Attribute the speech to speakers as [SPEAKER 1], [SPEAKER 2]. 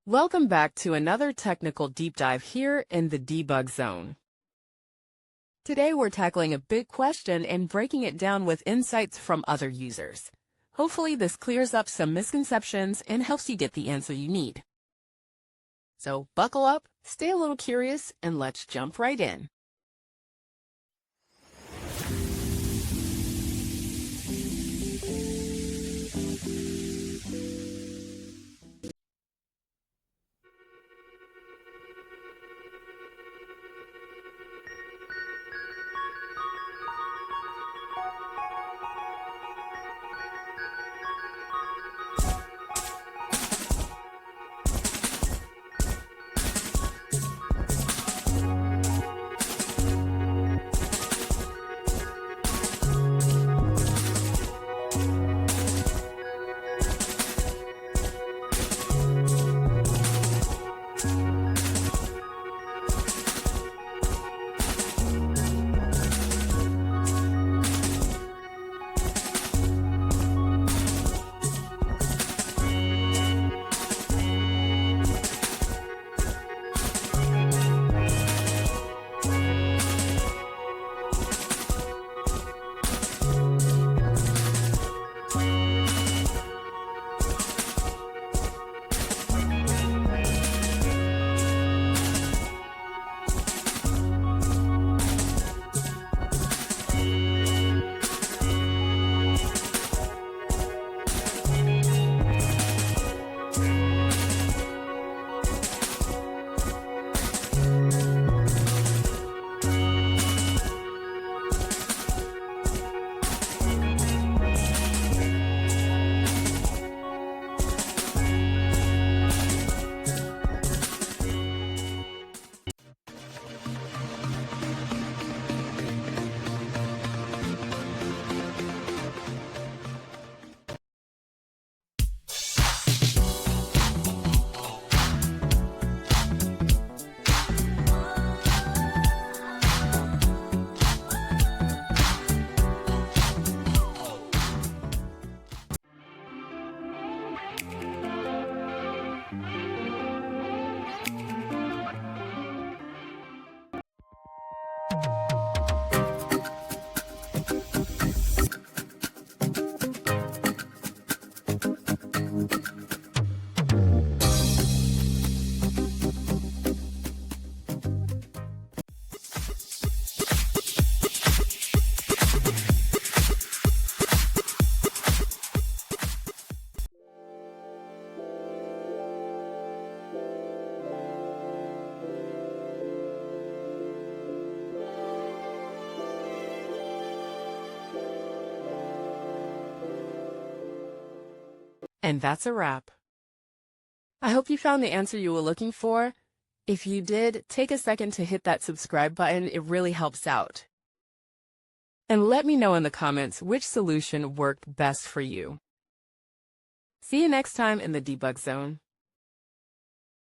[SPEAKER 1] Welcome back to another technical deep dive here in the debug zone. Today we're tackling a big question and breaking it down with insights from other users. Hopefully this clears up some misconceptions and helps you get the answer you need. So buckle up, stay a little curious, and let's jump right in. And that's a wrap. I hope you found the answer you were looking for. If you did, take a second to hit that subscribe button. It really helps out. And let me know in the comments which solution worked best for you. See you next time in the debug zone.